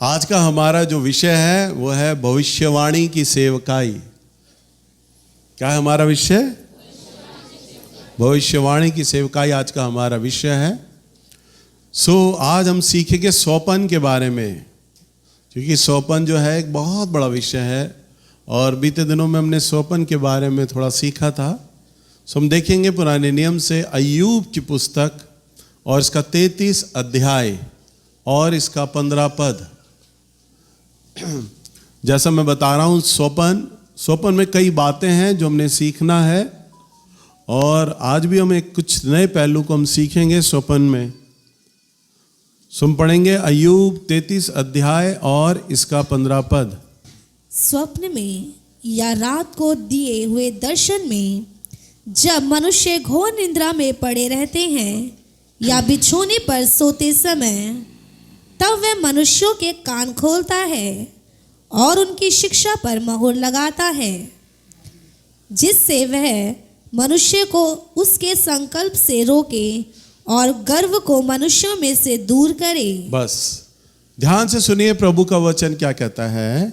आज का हमारा जो विषय है वो है भविष्यवाणी की सेवकाई। क्या है हमारा विषय? भविष्यवाणी की सेवकाई आज का हमारा विषय है। आज हम सीखेंगे सोपन के बारे में, क्योंकि सोपन जो है एक बहुत बड़ा विषय है और बीते दिनों में हमने सोपन के बारे में थोड़ा सीखा था। हम देखेंगे पुराने नियम से अय्यूब की पुस्तक और इसका 33 अध्याय और इसका 15 पद। जैसा मैं बता रहा हूँ, सोपन में कई बातें हैं जो हमने सीखना है और आज भी हम एक कुछ नए पहलू को हम सीखेंगे सोपन में। हम पढ़ेंगे अय्यूब 33 अध्याय और इसका 15 पद। स्वप्न में या रात को दिए हुए दर्शन में जब मनुष्य घोर निद्रा में पड़े रहते हैं या बिछोने पर सोते समय, तब वह मनुष्यों के कान खोलता है और उनकी शिक्षा पर मोहर लगाता है, जिससे वह मनुष्य को उसके संकल्प से रोके और गर्व को मनुष्यों में से दूर करे। बस ध्यान से सुनिए, प्रभु का वचन क्या कहता है।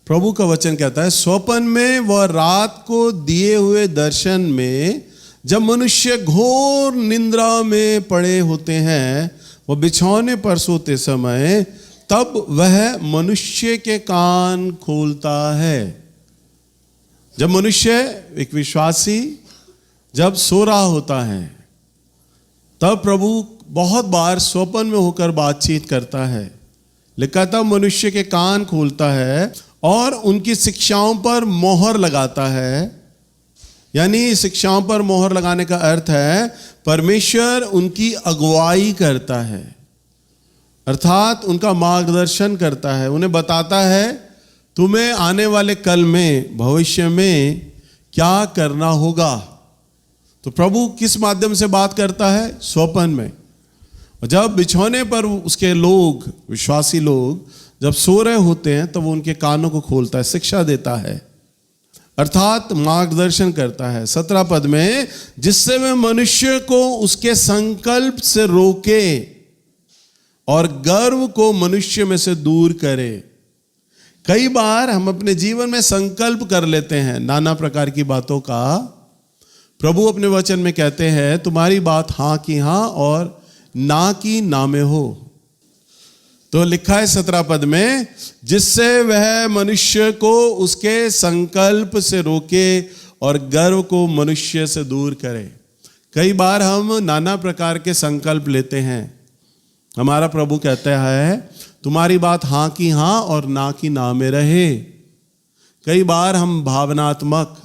प्रभु का वचन कहता है, स्वप्न में वह रात को दिए हुए दर्शन में जब मनुष्य घोर निद्रा में पड़े होते हैं, वह बिछौने पर सोते समय, तब वह मनुष्य के कान खोलता है। जब मनुष्य, एक विश्वासी जब सो रहा होता है, तब प्रभु बहुत बार स्वप्न में होकर बातचीत करता है। लिखा था मनुष्य के कान खोलता है और उनकी शिक्षाओं पर मोहर लगाता है। यानी शिक्षाओं पर मोहर लगाने का अर्थ है परमेश्वर उनकी अगुवाई करता है, अर्थात उनका मार्गदर्शन करता है, उन्हें बताता है तुम्हें आने वाले कल में, भविष्य में क्या करना होगा। तो प्रभु किस माध्यम से बात करता है? स्वप्न में। जब बिछौने पर उसके लोग, विश्वासी लोग जब सो रहे होते हैं, तब वो उनके कानों को खोलता है, शिक्षा देता है, अर्थात मार्गदर्शन करता है। 17 पद में, जिससे वह मनुष्य को उसके संकल्प से रोके और गर्व को मनुष्य में से दूर करे। कई बार हम अपने जीवन में संकल्प कर लेते हैं नाना प्रकार की बातों का। प्रभु अपने वचन में कहते हैं तुम्हारी बात हाँ की हाँ और ना की ना में हो। तो लिखा है 17 पद में, जिससे वह मनुष्य को उसके संकल्प से रोके और गर्व को मनुष्य से दूर करे। कई बार हम नाना प्रकार के संकल्प लेते हैं। हमारा प्रभु कहता है तुम्हारी बात हाँ की हाँ और ना की ना में रहे। कई बार हम भावनात्मक,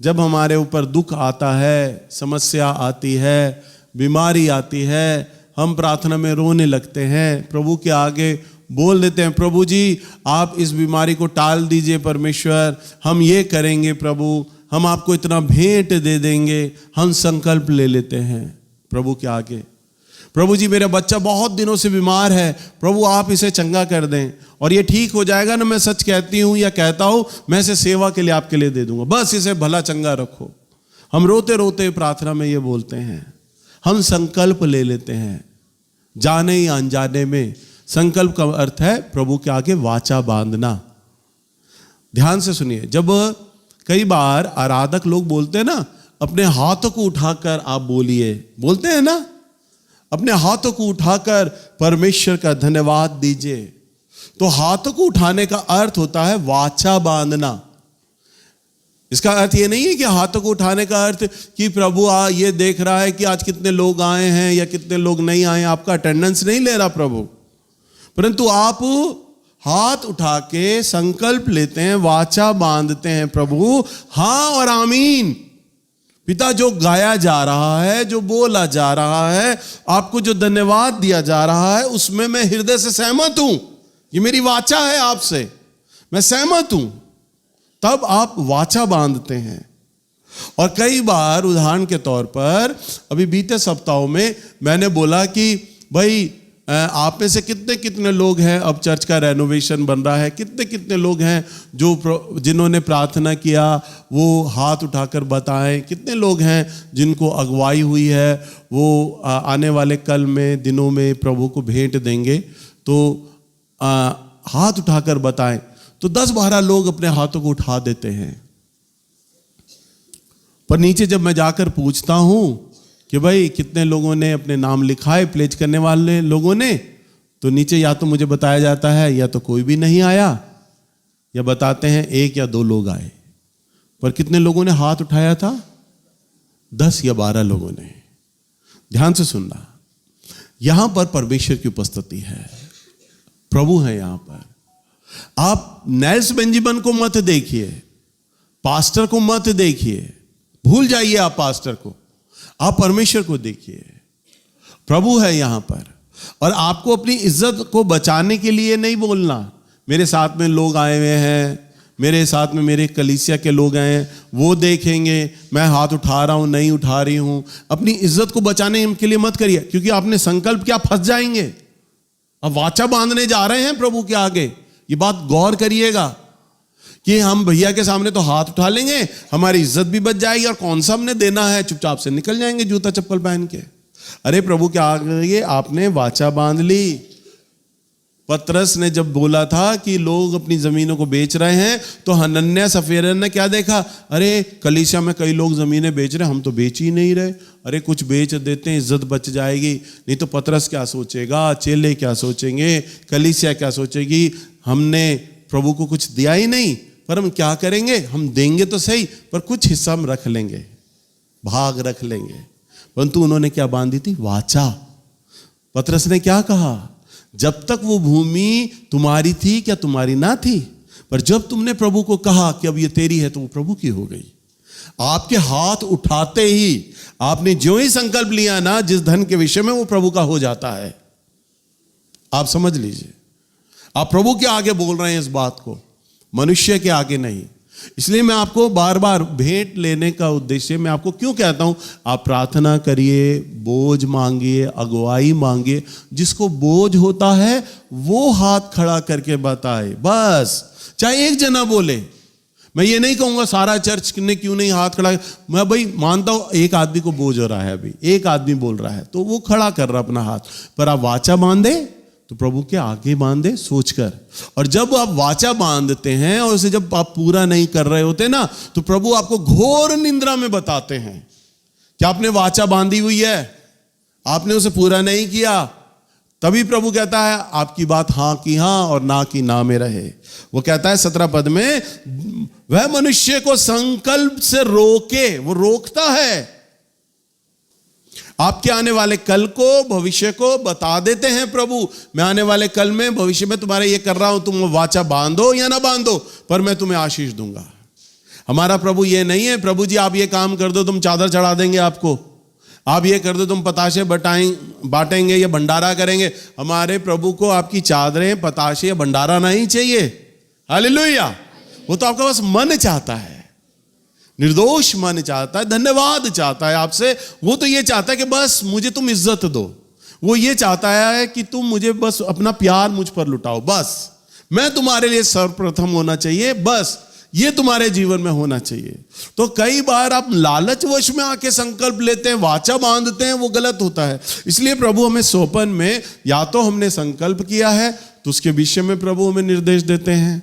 जब हमारे ऊपर दुख आता है, समस्या आती है, बीमारी आती है, हम प्रार्थना में रोने लगते हैं, प्रभु के आगे बोल देते हैं प्रभु जी आप इस बीमारी को टाल दीजिए परमेश्वर, हम ये करेंगे प्रभु, हम आपको इतना भेंट दे देंगे। हम संकल्प ले लेते हैं प्रभु के आगे, प्रभु जी मेरा बच्चा बहुत दिनों से बीमार है, प्रभु आप इसे चंगा कर दें और ये ठीक हो जाएगा ना, मैं सच कहती हूँ या कहता हूँ, मैं इसे सेवा के लिए आपके लिए दे दूंगा, बस इसे भला चंगा रखो। हम रोते रोते प्रार्थना में ये बोलते हैं। हम संकल्प ले लेते हैं जाने या अनजाने में। संकल्प का अर्थ है प्रभु के आगे वाचा बांधना। ध्यान से सुनिए, जब कई बार आराधक लोग बोलते हैं ना, अपने हाथों को उठाकर आप बोलिए, बोलते हैं ना, अपने हाथों को उठाकर परमेश्वर का धन्यवाद दीजिए। तो हाथों को उठाने का अर्थ होता है वाचा बांधना। इसका अर्थ ये नहीं है कि हाथों को उठाने का अर्थ कि प्रभु ये देख रहा है कि आज कितने लोग आए हैं या कितने लोग नहीं आए, आपका अटेंडेंस नहीं ले रहा प्रभु, परंतु आप हाथ उठा के संकल्प लेते हैं, वाचा बांधते हैं प्रभु हाँ और आमीन। पिता जो गाया जा रहा है, जो बोला जा रहा है, आपको जो धन्यवाद दिया जा रहा है, उसमें मैं हृदय से सहमत हूं। ये मेरी वाचा है आपसे, मैं सहमत हूं। तब आप वाचा बांधते हैं। और कई बार उदाहरण के तौर पर अभी बीते सप्ताहों में मैंने बोला कि भाई आप में से कितने कितने लोग हैं, अब चर्च का रेनोवेशन बन रहा है, कितने कितने लोग हैं जो जिन्होंने प्रार्थना किया वो हाथ उठाकर बताएं। कितने लोग हैं जिनको अगुवाई हुई है, वो आने वाले कल में, दिनों में प्रभु को भेंट देंगे। तो हाथ उठाकर बताएं, तो 10-12 लोग अपने हाथों को उठा देते हैं। पर नीचे जब मैं जाकर पूछता हूं कि भाई कितने लोगों ने अपने नाम लिखा है, प्लेज करने वाले लोगों ने, तो नीचे या तो मुझे बताया जाता है या तो कोई भी नहीं आया, या बताते हैं 1 या 2 लोग आए। पर कितने लोगों ने हाथ उठाया था? 10 या 12 लोगों ने। ध्यान से सुनना, यहां पर परमेश्वर की उपस्थिति है, प्रभु है यहां पर। आप नेल्स बेंजामिन को मत देखिए, पास्टर को मत देखिए, भूल जाइए आप पास्टर को, आप परमेश्वर को देखिए। प्रभु है यहां पर। और आपको अपनी इज्जत को बचाने के लिए नहीं बोलना, मेरे साथ में लोग आए हुए हैं, मेरे साथ में मेरे कलीसिया के लोग आए हैं, वो देखेंगे मैं हाथ उठा रहा हूं नहीं उठा रही हूं। अपनी इज्जत को बचाने के लिए मत करिए, क्योंकि आपने संकल्प क्या, फंस जाएंगे। अब वाचा बांधने जा रहे हैं प्रभु के आगे, ये बात गौर करिएगा कि हम भैया के सामने तो हाथ उठा लेंगे, हमारी इज्जत भी बच जाएगी, और कौन सा हमने देना है, चुपचाप से निकल जाएंगे जूता चप्पल पहन के। अरे प्रभु के आगे आपने वाचा बांध ली। पतरस ने जब बोला था कि लोग अपनी जमीनों को बेच रहे हैं, तो हनन्याह सफेरा ने क्या देखा, अरे कलीसिया में कई लोग जमीनें बेच रहे हैं, हम तो बेच ही नहीं रहे, अरे कुछ बेच देते हैं, इज्जत बच जाएगी। नहीं तो पतरस क्या सोचेगा, चेले क्या सोचेंगे, कलीसिया क्या सोचेगी, हमने प्रभु को कुछ दिया ही नहीं, पर हम क्या करेंगे, हम देंगे तो सही, पर कुछ हिस्सा हम रख लेंगे, भाग रख लेंगे। परंतु उन्होंने क्या बांधी थी, वाचा। पतरस ने क्या कहा, जब तक वो भूमि तुम्हारी थी क्या तुम्हारी ना थी, पर जब तुमने प्रभु को कहा कि अब ये तेरी है, तो वो प्रभु की हो गई। आपके हाथ उठाते ही आपने जो ही संकल्प लिया ना जिस धन के विषय में, वो प्रभु का हो जाता है। आप समझ लीजिए, आप प्रभु के आगे बोल रहे हैं इस बात को, मनुष्य के आगे नहीं। इसलिए मैं आपको बार बार भेंट लेने का उद्देश्य मैं आपको क्यों कहता हूं, आप प्रार्थना करिए, बोझ मांगिए, अगुवाई मांगिए। जिसको बोझ होता है वो हाथ खड़ा करके बताए, बस। चाहे एक जना बोले, मैं ये नहीं कहूंगा सारा चर्च ने क्यों नहीं हाथ खड़ा। मैं भाई मानता हूं एक आदमी को बोझ हो रहा है, अभी एक आदमी बोल रहा है तो वो खड़ा कर रहा अपना हाथ, पर आप वाचा बांधे तो प्रभु के आगे बांधे सोचकर। और जब आप वाचा बांधते हैं और उसे जब आप पूरा नहीं कर रहे होते ना, तो प्रभु आपको घोर निंद्रा में बताते हैं कि आपने वाचा बांधी हुई है, आपने उसे पूरा नहीं किया। तभी प्रभु कहता है आपकी बात हां की हां और ना की ना में रहे। वो कहता है 17 पद में, वह मनुष्य को संकल्प से रोके, वो रोकता है। आपके आने वाले कल को, भविष्य को बता देते हैं प्रभु, मैं आने वाले कल में, भविष्य में तुम्हारे ये कर रहा हूं, तुम वाचा बांधो या ना बांधो, पर मैं तुम्हें आशीष दूंगा। हमारा प्रभु ये नहीं है, प्रभु जी आप ये काम कर दो तुम चादर चढ़ा देंगे आपको, आप ये कर दो तुम पताशे बांटेंगे या भंडारा करेंगे। हमारे प्रभु को आपकी चादरें, पताशे या भंडारा नहीं चाहिए। हालेलुया। वो तो आपका बस मन चाहता है, निर्दोष मन चाहता है, धन्यवाद चाहता है आपसे। वो तो ये चाहता है कि बस मुझे तुम इज्जत दो, वो ये चाहता है कि तुम मुझे बस अपना प्यार मुझ पर लुटाओ, बस मैं तुम्हारे लिए सर्वप्रथम होना चाहिए, बस ये तुम्हारे जीवन में होना चाहिए। तो कई बार आप लालचवश में आके संकल्प लेते हैं, वाचा बांधते हैं, वो गलत होता है। इसलिए प्रभु हमें सोपन में, या तो हमने संकल्प किया है तो उसके विषय में प्रभु हमें निर्देश देते हैं,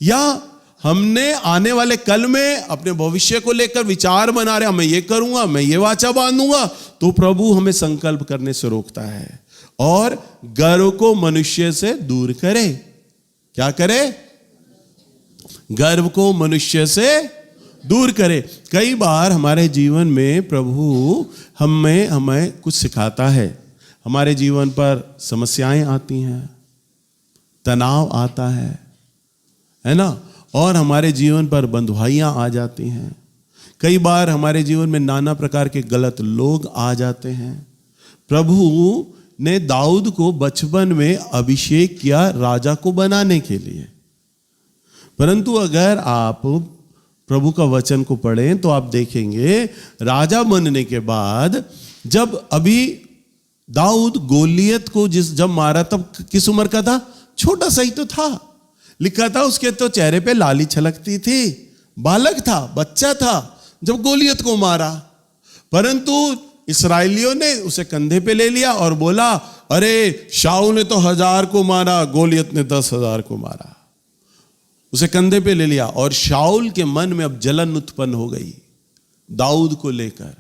या हमने आने वाले कल में अपने भविष्य को लेकर विचार बना रहे, मैं ये करूंगा, मैं ये वाचा बांधूंगा, तो प्रभु हमें संकल्प करने से रोकता है। और गर्व को मनुष्य से दूर करे। क्या करे? गर्व को मनुष्य से दूर करे। कई बार हमारे जीवन में प्रभु हमें कुछ सिखाता है, हमारे जीवन पर समस्याएं आती हैं, तनाव आता है ना, और हमारे जीवन पर बंधुआइयां आ जाती हैं। कई बार हमारे जीवन में नाना प्रकार के गलत लोग आ जाते हैं। प्रभु ने दाऊद को बचपन में अभिषेक किया राजा को बनाने के लिए, परंतु अगर आप प्रभु का वचन को पढ़ें तो आप देखेंगे राजा बनने के बाद, जब अभी दाऊद गोलियत को जब मारा तब किस उम्र का था? छोटा सा ही तो था। लिखा था उसके तो चेहरे पे लाली छलकती थी, बालक था, बच्चा था जब गोलियत को मारा। परंतु इस्राएलियों ने उसे कंधे पे ले लिया और बोला, अरे शाऊल ने तो 1000 को मारा, गोलियत ने 10,000 को मारा। उसे कंधे पे ले लिया और शाऊल के मन में अब जलन उत्पन्न हो गई दाऊद को लेकर।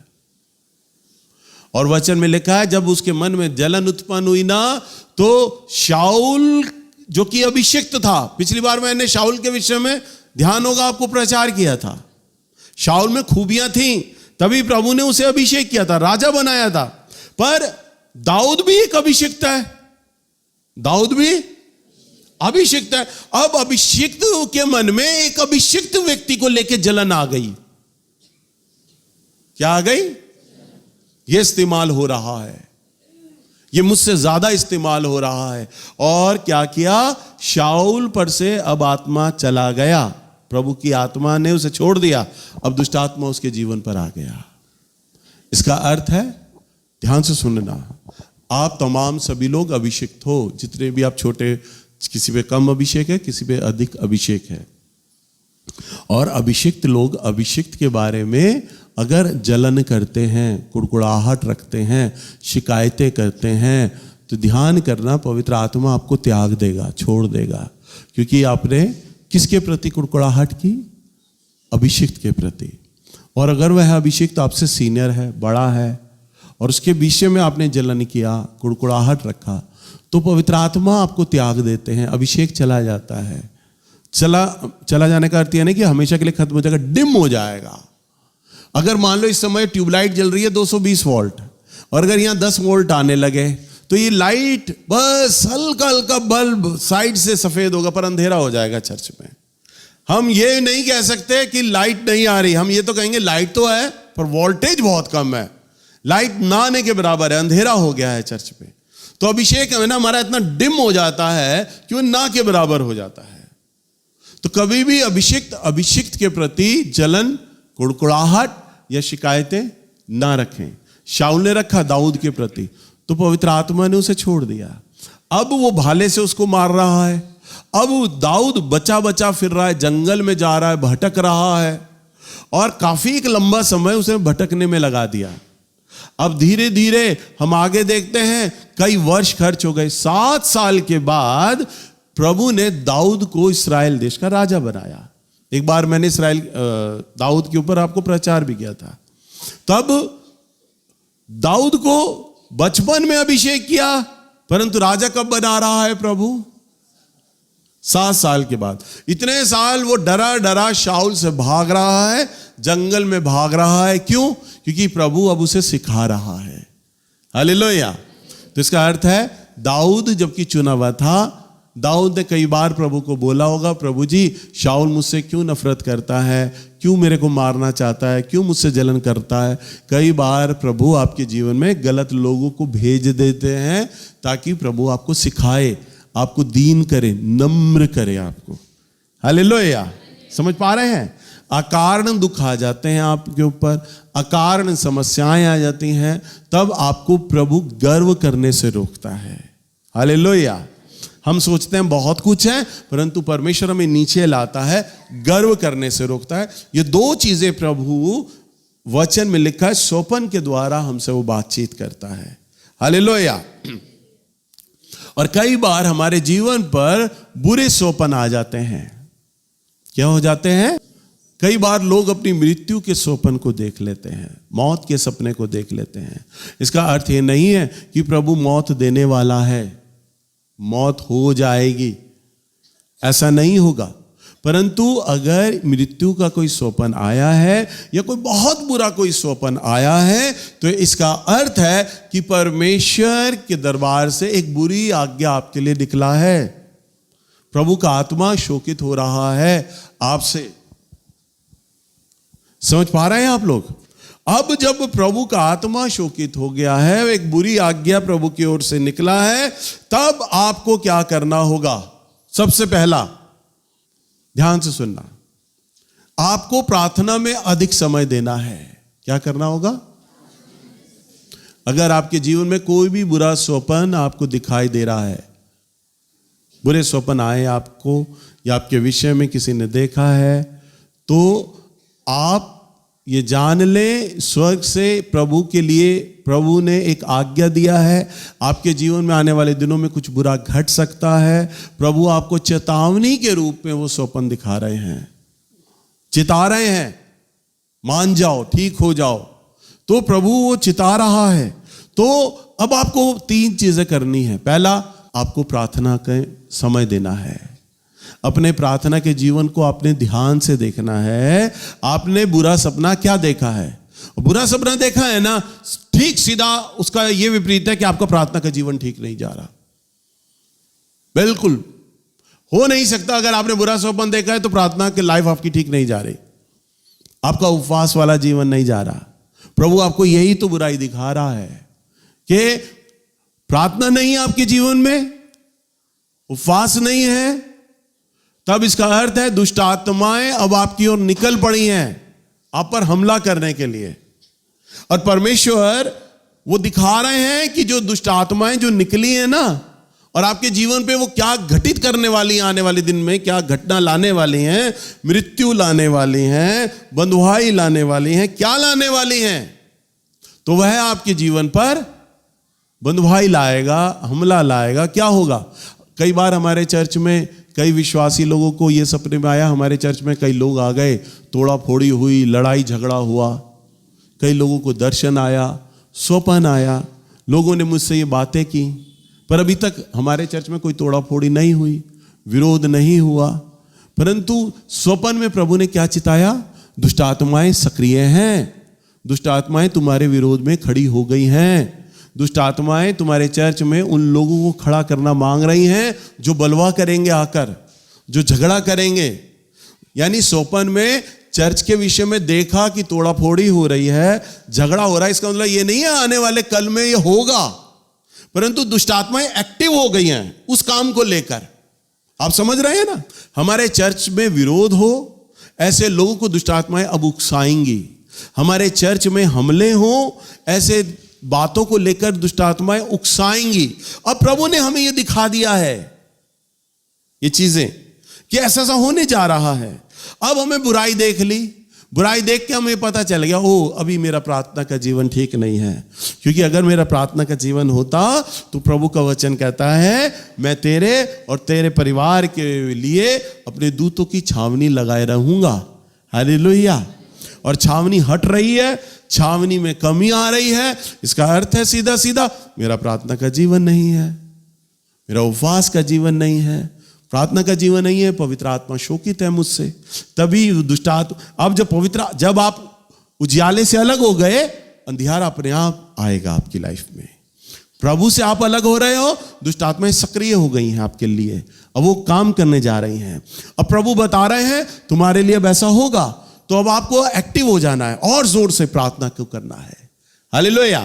और वचन में लिखा है जब उसके मन में जलन उत्पन्न हुई ना, तो शाऊल जो कि अभिषिक्त था, पिछली बार मैंने शाऊल के विषय में ध्यान होगा आपको प्रचार किया था, शाऊल में खूबियां थी, तभी प्रभु ने उसे अभिषेक किया था, राजा बनाया था। पर दाऊद भी एक अभिषिक्त है, दाऊद भी अभिषिक्त है। अब अभिषिक्त के मन में एक अभिषिक्त व्यक्ति को लेकर जलन आ गई। क्या आ गई? ये इस्तेमाल हो रहा है, ये मुझसे ज्यादा इस्तेमाल हो रहा है। और क्या किया? शाऊल पर से अब आत्मा चला गया, प्रभु की आत्मा ने उसे छोड़ दिया, अब दुष्ट आत्मा उसके जीवन पर आ गया। इसका अर्थ है, ध्यान से सुनना, आप तमाम सभी लोग अभिषिक्त हो, जितने भी आप छोटे, किसी पे कम अभिषेक है, किसी पे अधिक अभिषेक है। और अभिषिक्त लोग अभिषिक्त के बारे में अगर जलन करते हैं, कुड़कुड़ाहट रखते हैं, शिकायतें करते हैं, तो ध्यान करना, पवित्र आत्मा आपको त्याग देगा, छोड़ देगा। क्योंकि आपने किसके प्रति कुड़कुड़ाहट की? अभिषिक्त के प्रति। और अगर वह अभिषिक्त आपसे सीनियर है, बड़ा है, और उसके विषय में आपने जलन किया, कुड़कुड़ाहट रखा, तो पवित्र आत्मा आपको त्याग देते हैं, अभिषेक चला जाता है। चला जाने का अर्थ यह नहीं कि हमेशा के लिए खत्म हो जाएगा, डिम हो जाएगा। अगर मान लो इस समय ट्यूबलाइट जल रही है 220 वोल्ट, और अगर यहां 10 वोल्ट आने लगे, तो ये लाइट बस हल्का हल्का बल्ब साइड से सफेद होगा, पर अंधेरा हो जाएगा चर्च में। हम ये नहीं कह सकते कि लाइट नहीं आ रही, हम ये तो कहेंगे लाइट तो है पर वोल्टेज बहुत कम है, लाइट ना आने के बराबर है, अंधेरा हो गया है चर्च में। तो अभिषेक है ना हमारा इतना डिम हो जाता है कि वो ना के बराबर हो जाता है। तो कभी भी अभिषिक्त के प्रति जलन, कुड़कुड़ाहट या शिकायतें ना रखें। शाऊल ने रखा दाऊद के प्रति, तो पवित्र आत्मा ने उसे छोड़ दिया। अब वो भाले से उसको मार रहा है, अब दाऊद बचा बचा फिर रहा है, जंगल में जा रहा है, भटक रहा है, और काफी एक लंबा समय उसे भटकने में लगा दिया। अब धीरे धीरे हम आगे देखते हैं, कई वर्ष खर्च हो गए। 7 साल के बाद प्रभु ने दाऊद को इस्राएल देश का राजा बनाया। एक बार मैंने दाऊद के ऊपर आपको प्रचार भी किया था। तब दाऊद को बचपन में अभिषेक किया, परंतु राजा कब बना रहा है प्रभु? 7 साल के बाद। इतने साल वो डरा डरा शाऊल से भाग रहा है, जंगल में भाग रहा है। क्यों? क्योंकि प्रभु अब उसे सिखा रहा है। हालेलुया। तो इसका अर्थ है, दाऊद जबकि चुना हुआ था, दाऊद ने कई बार प्रभु को बोला होगा, प्रभु जी शाऊल मुझसे क्यों नफरत करता है, क्यों मेरे को मारना चाहता है, क्यों मुझसे जलन करता है। कई बार प्रभु आपके जीवन में गलत लोगों को भेज देते हैं ताकि प्रभु आपको सिखाए, आपको दीन करे, नम्र करे आपको। हालेलुया। समझ पा रहे हैं? अकारण दुख आ जाते हैं आपके ऊपर, अकारण समस्याएं आ जाती हैं, तब आपको प्रभु गर्व करने से रोकता है। हालेलुया। हम सोचते हैं बहुत कुछ है, परंतु परमेश्वर हमें नीचे लाता है, गर्व करने से रोकता है। ये 2 चीजें प्रभु वचन में लिखा है, सोपन के द्वारा हमसे वो बातचीत करता है। हालेलुया। और कई बार हमारे जीवन पर बुरे सोपन आ जाते हैं। क्या हो जाते हैं? कई बार लोग अपनी मृत्यु के सोपन को देख लेते हैं, मौत के सपने को देख लेते हैं। इसका अर्थ ये नहीं है कि प्रभु मौत देने वाला है, मौत हो जाएगी, ऐसा नहीं होगा। परंतु अगर मृत्यु का कोई सोपन आया है या कोई बहुत बुरा कोई सोपन आया है, तो इसका अर्थ है कि परमेश्वर के दरबार से एक बुरी आज्ञा आपके लिए निकला है। प्रभु का आत्मा शोकित हो रहा है आपसे। समझ पा रहे हैं आप लोग? अब जब प्रभु का आत्मा शोकित हो गया है, एक बुरी आज्ञा प्रभु की ओर से निकला है, तब आपको क्या करना होगा? सबसे पहला, ध्यान से सुनना, आपको प्रार्थना में अधिक समय देना है। क्या करना होगा? अगर आपके जीवन में कोई भी बुरा स्वप्न आपको दिखाई दे रहा है, बुरे स्वप्न आए आपको या आपके विषय में किसी ने देखा है, तो आप ये जान ले, स्वर्ग से प्रभु के लिए प्रभु ने एक आज्ञा दिया है। आपके जीवन में आने वाले दिनों में कुछ बुरा घट सकता है। प्रभु आपको चेतावनी के रूप में वो स्वप्न दिखा रहे हैं, चिता रहे हैं, मान जाओ, ठीक हो जाओ। तो प्रभु वो चिता रहा है। तो अब आपको 3 चीजें करनी है। पहला, आपको प्रार्थना का समय देना है। अपने प्रार्थना के जीवन को आपने ध्यान से देखना है। आपने बुरा सपना क्या देखा है? बुरा सपना देखा है ना, ठीक सीधा उसका यह विपरीत है कि आपका प्रार्थना का जीवन ठीक नहीं जा रहा। बिल्कुल हो नहीं सकता। अगर आपने बुरा स्वप्न देखा है तो प्रार्थना की लाइफ आपकी ठीक नहीं जा रही, आपका उपवास वाला जीवन नहीं जा रहा। प्रभु आपको यही तो बुराई दिखा रहा है कि प्रार्थना नहीं है आपके जीवन में, उपवास नहीं है, तब इसका अर्थ है दुष्ट आत्माएं अब आपकी ओर निकल पड़ी हैं आप पर हमला करने के लिए। और परमेश्वर वो दिखा रहे हैं कि जो दुष्ट आत्माएं जो निकली हैं ना, और आपके जीवन पे वो क्या घटित करने वाली हैं, आने वाले दिन में क्या घटना लाने वाली हैं, मृत्यु लाने वाली हैं, बंधुआई लाने वाली हैं, क्या लाने वाली हैं। तो वह आपके जीवन पर बंधुआई लाएगा, हमला लाएगा। क्या होगा? कई बार हमारे चर्च में कई विश्वासी लोगों को ये सपने में आया, हमारे चर्च में कई लोग आ गए, तोड़ा फोड़ी हुई, लड़ाई झगड़ा हुआ। कई लोगों को दर्शन आया, स्वप्न आया, लोगों ने मुझसे ये बातें की, पर अभी तक हमारे चर्च में कोई तोड़ा फोड़ी नहीं हुई, विरोध नहीं हुआ। परंतु स्वप्न में प्रभु ने क्या चिताया? दुष्ट आत्माएं सक्रिय हैं, दुष्ट आत्माएं तुम्हारे विरोध में खड़ी हो गई हैं, दुष्ट आत्माएं तुम्हारे चर्च में उन लोगों को खड़ा करना मांग रही हैं जो बलवा करेंगे, आकर जो झगड़ा करेंगे। यानी स्वप्न में चर्च के विषय में देखा कि तोड़ा फोड़ी हो रही है, झगड़ा हो रहा है, इसका मतलब ये नहीं है आने वाले कल में ये होगा, परंतु दुष्ट आत्माएं एक्टिव हो गई हैं उस काम को लेकर। आप समझ रहे हैं ना? हमारे चर्च में विरोध हो, ऐसे लोगों को दुष्ट आत्माएं अब उकसाएंगी। हमारे चर्च में हमले हो, ऐसे बातों को लेकर दुष्ट आत्माएं उकसाएंगी। अब प्रभु ने हमें यह दिखा दिया है ये चीजें कि ऐसा ऐसा होने जा रहा है। अब हमें बुराई देख ली, बुराई देख के हमें पता चल गया, ओ अभी मेरा प्रार्थना का जीवन ठीक नहीं है। क्योंकि अगर मेरा प्रार्थना का जीवन होता तो प्रभु का वचन कहता है मैं तेरे और तेरे परिवार के लिए अपने दूतों की छावनी लगाए रहूंगा। हालेलुया। और छावनी हट रही है, छावनी में कमी आ रही है। इसका अर्थ है सीधा सीधा मेरा प्रार्थना का जीवन नहीं है, मेरा उपवास का जीवन नहीं है, प्रार्थना का जीवन नहीं है, पवित्र आत्मा शोकित है मुझसे। तभी दुष्ट आत्मा, अब जब आप उजियाले से अलग हो गए, अंधियारा अपने आप आएगा आपकी लाइफ में। प्रभु से आप अलग हो रहे हो, दुष्ट आत्माएं सक्रिय हो गई हैं आपके लिए, अब वो काम करने जा रही हैं। अब प्रभु बता रहे हैं तुम्हारे लिए वैसा होगा, तो अब आपको एक्टिव हो जाना है और जोर से प्रार्थना क्यों करना है। हालेलुया।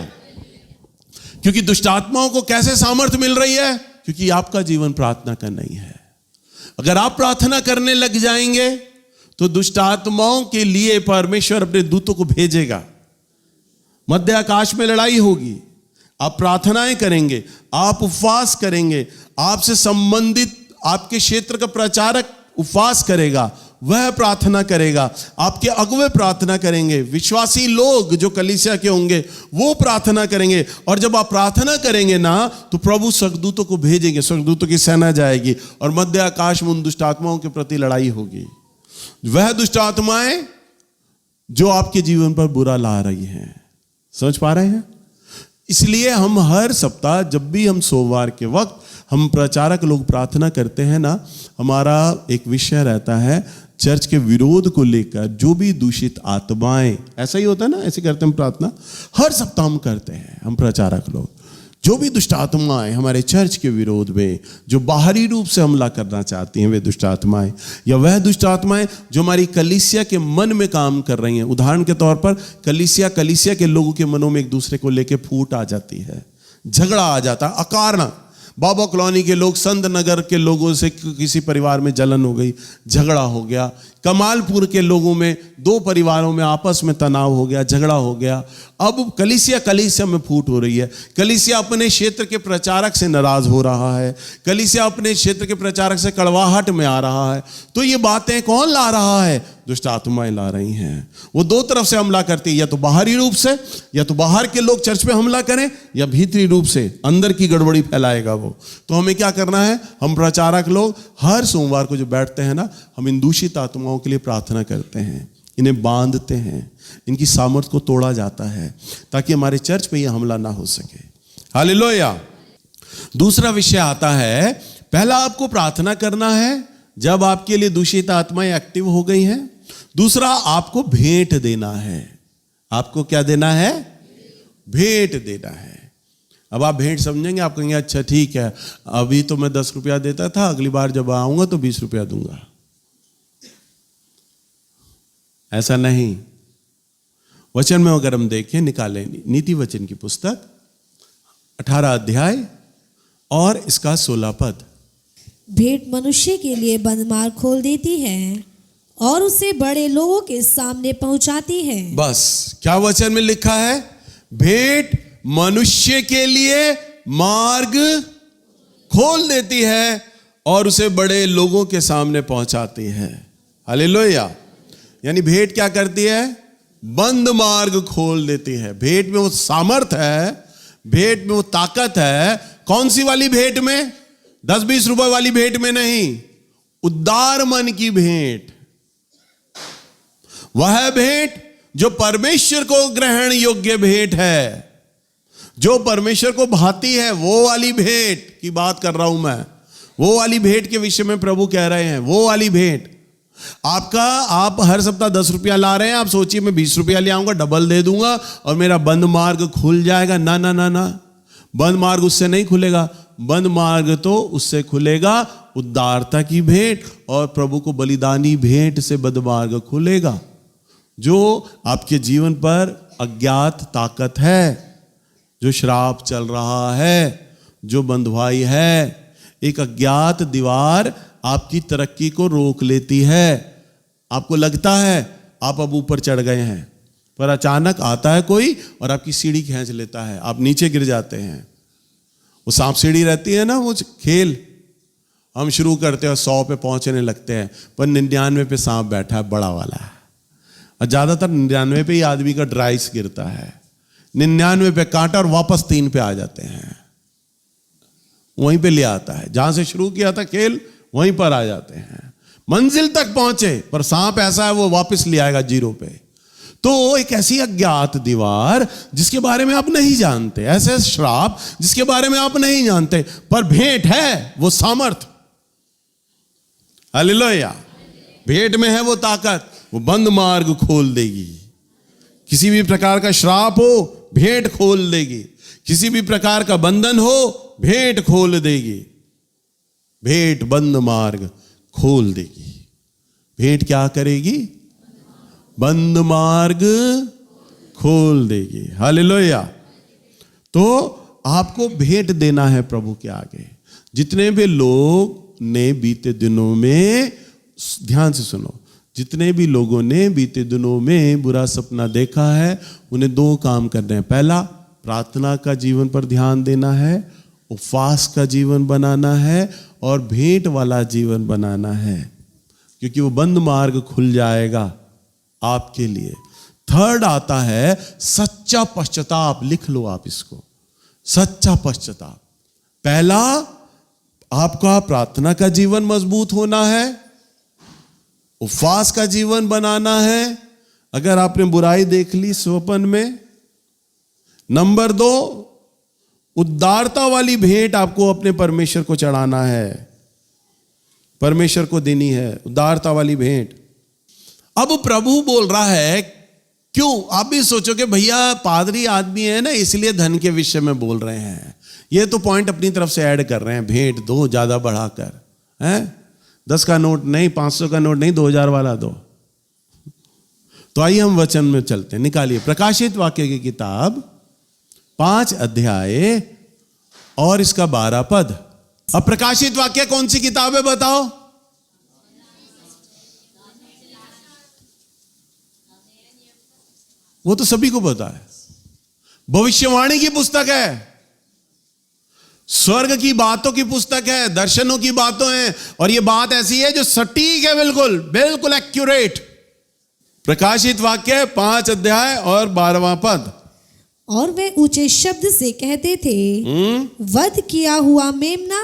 क्योंकि दुष्ट आत्माओं को कैसे सामर्थ्य मिल रही है? क्योंकि आपका जीवन प्रार्थना का नहीं है। अगर आप प्रार्थना करने लग जाएंगे तो दुष्ट आत्माओं के लिए परमेश्वर अपने दूतों को भेजेगा। मध्य आकाश में लड़ाई होगी, आप प्रार्थनाएं करेंगे, आप उपवास करेंगे, आपसे संबंधित आपके क्षेत्र का प्रचारक उपवास करेगा, वह प्रार्थना करेगा, आपके अगुवे प्रार्थना करेंगे, विश्वासी लोग जो कलीसिया के होंगे वो प्रार्थना करेंगे। और जब आप प्रार्थना करेंगे ना तो प्रभु स्वर्गदूतों को भेजेंगे, स्वर्गदूतों की सेना जाएगी और मध्य आकाश में उन दुष्ट आत्माओं के प्रति लड़ाई होगी। वह दुष्ट आत्माएं जो आपके जीवन पर बुरा ला रही हैं। समझ पा रहे हैं? इसलिए हम हर सप्ताह जब भी हम सोमवार के वक्त हम प्रचारक लोग प्रार्थना करते हैं ना, हमारा एक विषय रहता है चर्च के विरोध को लेकर, जो भी दूषित आत्माएं, ऐसा ही होता है ना, ऐसे करते हैं हम प्रार्थना, हर सप्ताह हम करते हैं हम प्रचारक लोग। जो भी दुष्ट आत्माएं हमारे चर्च के विरोध में जो बाहरी रूप से हमला करना चाहती हैं, वे दुष्ट आत्माएं, या वह दुष्ट आत्माएं जो हमारी कलीसिया के मन में काम कर रही हैं। उदाहरण के तौर पर कलीसिया के लोगों के मनों में एक दूसरे को लेकर फूट आ जाती है, झगड़ा आ जाता है अकारण। बाबा कॉलोनी के लोग, संत नगर के लोगों से किसी परिवार में जलन हो गई, झगड़ा हो गया। कमालपुर के लोगों में 2 परिवारों में आपस में तनाव हो गया, झगड़ा हो गया। अब कलीसिया में फूट हो रही है। कलीसिया अपने क्षेत्र के प्रचारक से नाराज हो रहा है, कलीसिया अपने क्षेत्र के प्रचारक से कड़वाहट में आ रहा है। तो ये बातें कौन ला रहा है? दुष्ट आत्माएं ला रही हैं। वो दो तरफ से हमला करती है, या तो बाहरी रूप से, या तो बाहर के लोग चर्च पे हमला करें, या भीतरी रूप से अंदर की गड़बड़ी फैलाएगा वो। तो हमें क्या करना है, हम प्रचारक लोग हर सोमवार को जो बैठते हैं ना, हम इन दूषित आत्माओं के लिए प्रार्थना करते हैं, इन्हें बांधते हैं, इनकी सामर्थ्य को तोड़ा जाता है ताकि हमारे चर्च पे यह हमला ना हो सके। हालेलुया। दूसरा विषय आता है, पहला आपको प्रार्थना करना है जब आपके लिए दूषित आत्माएं एक्टिव हो गई हैं। दूसरा, आपको भेंट देना है। आपको क्या देना है? भेंट देना है। अब आप भेंट समझेंगे, आप कहेंगे अच्छा ठीक है, अभी तो मैं 10 रुपया देता था, अगली बार जब आऊंगा तो 20 रुपया दूंगा। ऐसा नहीं। वचन में अगर हम देखें, निकालें नीति वचन की पुस्तक 18 अध्याय और इसका 16 पद। भेंट मनुष्य के लिए बंद मार्ग खोल देती है और उसे बड़े लोगों के सामने पहुंचाती है। बस क्या वचन में लिखा है? भेंट मनुष्य के लिए मार्ग खोल देती है और उसे बड़े लोगों के सामने पहुंचाती है। हालेलुया। यानी भेंट क्या करती है? बंद मार्ग खोल देती है। भेंट में वो सामर्थ है, भेंट में वो ताकत है। कौन सी वाली भेंट में? 10-20 रुपए वाली भेंट में नहीं, उदार मन की भेंट। वह भेंट जो परमेश्वर को ग्रहण योग्य भेंट है, जो परमेश्वर को भाती है, वो वाली भेंट की बात कर रहा हूं मैं। वो वाली भेंट के विषय में प्रभु कह रहे हैं, वो वाली भेंट। आप हर सप्ताह 10 रुपया ला रहे हैं, आप सोचिए मैं 20 रुपया ले आऊंगा, डबल दे दूंगा और मेरा बंद मार्ग खुल जाएगा। ना ना ना ना, बंद मार्ग उससे नहीं खुलेगा। बंद मार्ग तो उससे खुलेगा उदारता की भेंट, और प्रभु को बलिदानी भेंट से बंद मार्ग खुलेगा। जो आपके जीवन पर अज्ञात ताकत है, जो श्राप चल रहा है, जो बंधुआई है, एक अज्ञात दीवार आपकी तरक्की को रोक लेती है। आपको लगता है आप अब ऊपर चढ़ गए हैं, पर अचानक आता है कोई और आपकी सीढ़ी खींच लेता है, आप नीचे गिर जाते हैं। वो सांप सीढ़ी रहती है ना, वो खेल हम शुरू करते हैं, 100 पे पहुंचने लगते हैं, पर 99 पे सांप बैठा है, बड़ा वाला। और ज्यादातर 99 पे ही आदमी का ड्राइस गिरता है, 99 पे कांटा और वापस 3 पे आ जाते हैं। वहीं पे ले आता है, जहां से शुरू किया था खेल वहीं पर आ जाते हैं। मंजिल तक पहुंचे पर सांप ऐसा है वो वापस ले आएगा 0 पे। तो एक ऐसी अज्ञात दीवार जिसके बारे में आप नहीं जानते, ऐसे श्राप जिसके बारे में आप नहीं जानते, पर भेंट है वो सामर्थ। हालेलुया। भेंट में है वो ताकत, वो बंद मार्ग खोल देगी। किसी भी प्रकार का श्राप हो, भेंट खोल देगी। किसी भी प्रकार का बंधन हो, भेंट खोल देगी। भेंट बंद मार्ग खोल देगी। भेंट क्या करेगी? बंद मार्ग खोल देगी। हालेलुया। तो आपको भेंट देना है प्रभु के आगे। जितने भी लोग ने बीते दिनों में, ध्यान से सुनो, जितने भी लोगों ने बीते दिनों में बुरा सपना देखा है, उन्हें 2 काम करने हैं। पहला, प्रार्थना का जीवन पर ध्यान देना है, उपवास का जीवन बनाना है और भेंट वाला जीवन बनाना है, क्योंकि वो बंद मार्ग खुल जाएगा आपके लिए। थर्ड आता है सच्चा पश्चाताप। लिख लो आप इसको, सच्चा पश्चाताप। पहला, आपका प्रार्थना का जीवन मजबूत होना है, उपवास का जीवन बनाना है अगर आपने बुराई देख ली स्वप्न में। नंबर 2, उदारता वाली भेंट आपको अपने परमेश्वर को चढ़ाना है, परमेश्वर को देनी है उदारता वाली भेंट। अब प्रभु बोल रहा है, क्यों? आप भी सोचोगे भैया पादरी आदमी है ना, इसलिए धन के विषय में बोल रहे हैं। ये तो पॉइंट अपनी तरफ से ऐड कर रहे हैं, भेंट दो ज्यादा बढ़ाकर, हैं? 10 का नोट नहीं, 500 का नोट नहीं, 2000 वाला दो। तो आइए हम वचन में चलते हैं। निकालिए प्रकाशित वाक्य की किताब 5 अध्याय और इसका 12 पद। अब प्रकाशित वाक्य कौन सी किताब है बताओ? वो तो सभी को पता है, भविष्यवाणी की पुस्तक है, स्वर्ग की बातों की पुस्तक है, दर्शनों की बातों है। और ये बात ऐसी है जो सटीक है, बिल्कुल बिल्कुल एक्यूरेट। प्रकाशित वाक्य 5 अध्याय और 12वां पद। और वे ऊंचे शब्द से कहते थे, वध किया हुआ मेमना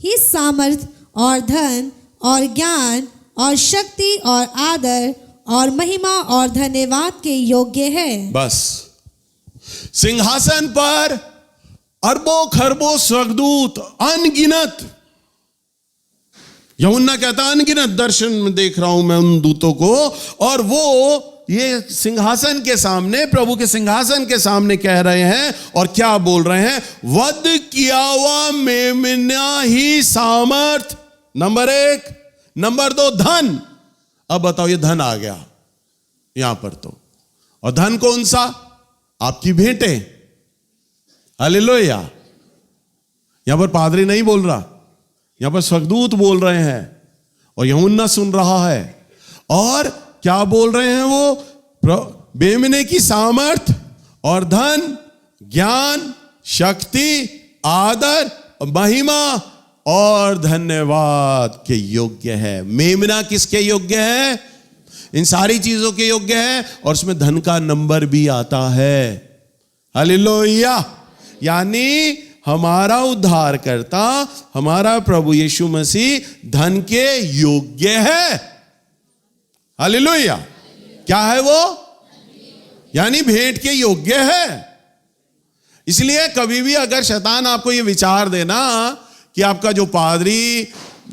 ही सामर्थ और धन और ज्ञान और शक्ति और आदर और महिमा और धन्यवाद के योग्य है। बस, सिंहासन पर अरबों खरबों स्वर्गदूत, अनगिनत। यूहन्ना कहता अनगिनत दर्शन में देख रहा हूं मैं उन दूतों को, और वो ये सिंहासन के सामने, प्रभु के सिंहासन के सामने कह रहे हैं, और क्या बोल रहे हैं? वध किया हुआ मेमना ही सामर्थ, नंबर 1, नंबर 2 धन। अब बताओ, ये धन आ गया यहां पर तो, और धन कौन सा? आपकी भेंटें। हालेलुया। यहां पर पादरी नहीं बोल रहा, यहां पर स्वर्गदूत बोल रहे हैं, और यूहन्ना सुन रहा है। और क्या बोल रहे हैं वो? मेमने की सामर्थ और धन, ज्ञान, शक्ति, आदर, महिमा और धन्यवाद के योग्य है। मेमना किसके योग्य है? इन सारी चीजों के योग्य है, और उसमें धन का नंबर भी आता है। हालेलुया। यानी हमारा उद्धारकर्ता, हमारा प्रभु यीशु मसीह धन के योग्य है। हालेलुया। क्या है वो? यानी भेंट के योग्य है। इसलिए कभी भी अगर शैतान आपको ये विचार देना कि आपका जो पादरी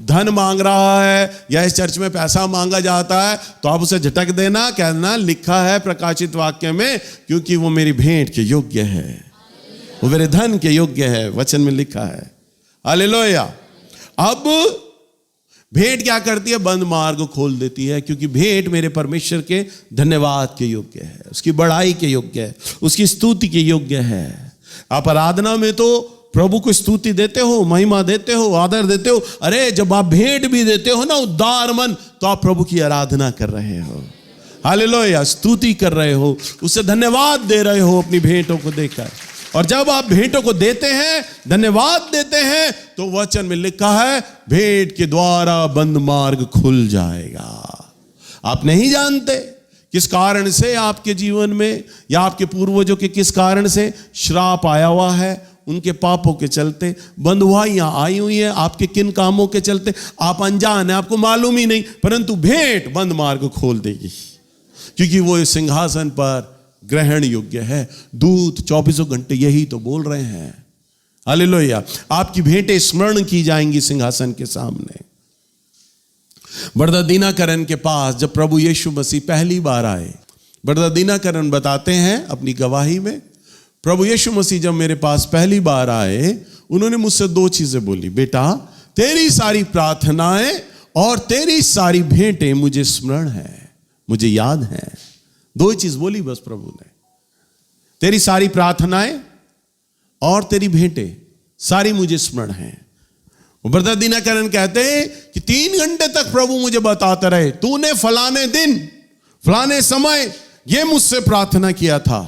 धन मांग रहा है या इस चर्च में पैसा मांगा जाता है, तो आप उसे झटक देना, कहना लिखा है प्रकाशित वाक्य में, क्योंकि वो मेरी भेंट के योग्य है, वो मेरे धन के योग्य है, वचन में लिखा है। हालेलुया। अब भेंट क्या करती है? बंद मार्ग खोल देती है, क्योंकि भेंट मेरे परमेश्वर के धन्यवाद के योग्य है, उसकी बड़ाई के योग्य है, उसकी स्तुति के योग्य है। आप आराधना में तो प्रभु को स्तुति देते हो, महिमा देते हो, आदर देते हो। अरे जब आप भेंट भी देते हो ना उदार मन, तो आप प्रभु की आराधना कर रहे हो। हालेलुया। स्तुति कर रहे हो, उससे धन्यवाद दे रहे हो अपनी भेंटों को देकर। और जब आप भेंटों को देते हैं, धन्यवाद देते हैं, तो वचन में लिखा है भेंट के द्वारा बंद मार्ग खुल जाएगा। आप नहीं जानते किस कारण से आपके जीवन में या आपके पूर्वजों के किस कारण से श्राप आया हुआ है, उनके पापों के चलते बंधुआइयां आई हुई हैं, आपके किन कामों के चलते आप अनजान हैं, आपको मालूम ही नहीं, परंतु भेंट बंद मार्ग खोल देगी, क्योंकि वो इस सिंहासन पर ग्रहण योग्य है। दूत 24 घंटे यही तो बोल रहे हैं। हालेलुया। आपकी भेंटें स्मरण की जाएंगी सिंहासन के सामने। ब्रदर दीनाकरण के पास जब प्रभु यीशु मसीह पहली बार आए, ब्रदर दीनाकरण बताते हैं अपनी गवाही में, प्रभु यीशु मसीह जब मेरे पास पहली बार आए, उन्होंने मुझसे 2 चीजें बोली, बेटा तेरी सारी प्रार्थनाएं और तेरी सारी भेंटें मुझे स्मरण है, मुझे याद है। 2 चीज बोली बस प्रभु ने, तेरी सारी प्रार्थनाएं और तेरी भेंटें सारी मुझे स्मरण है। ब्रदर दीनाकरण कहते हैं कि 3 घंटे तक प्रभु मुझे बताते रहे, तूने फलाने दिन फलाने समय ये मुझसे प्रार्थना किया था,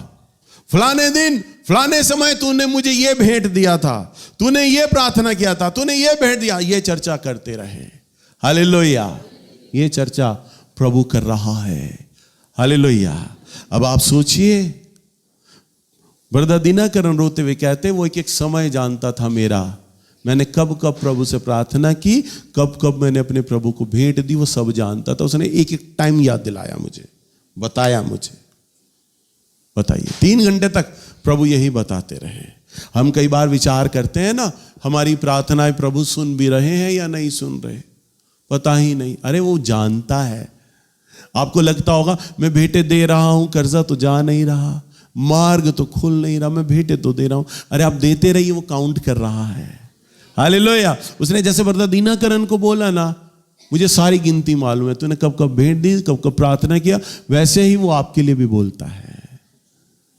फलाने दिन फलाने समय तूने मुझे ये भेंट दिया था, तूने ये प्रार्थना किया था, तूने ये भेंट दिया। ये चर्चा करते रहे। हालेलुया। ये चर्चा प्रभु कर रहा है। हालेलुया। अब आप सोचिए, ब्रदर दीनाकरण रोते हुए कहते, वो एक समय जानता था मेरा, मैंने कब कब प्रभु से प्रार्थना की, कब कब मैंने अपने प्रभु को भेंट दी, वो सब जानता था। उसने एक एक टाइम याद दिलाया मुझे, बताया मुझे। बताइए, 3 घंटे तक प्रभु यही बताते रहे। हम कई बार विचार करते हैं ना, हमारी प्रार्थनाएं प्रभु सुन भी रहे हैं या नहीं सुन रहे, पता ही नहीं। अरे वो जानता है। आपको लगता होगा मैं भेंटे दे रहा हूं, कर्जा तो जा नहीं रहा, मार्ग तो खुल नहीं रहा, मैं भेंटे तो दे रहा हूं। अरे आप देते रहिए, वो काउंट कर रहा है। हालेलुया। उसने जैसे ब्रदर दीनाकरण को बोला ना, मुझे सारी गिनती मालूम है, तूने कब कब भेंट दी, कब कब प्रार्थना किया, वैसे ही वो आपके लिए भी बोलता है,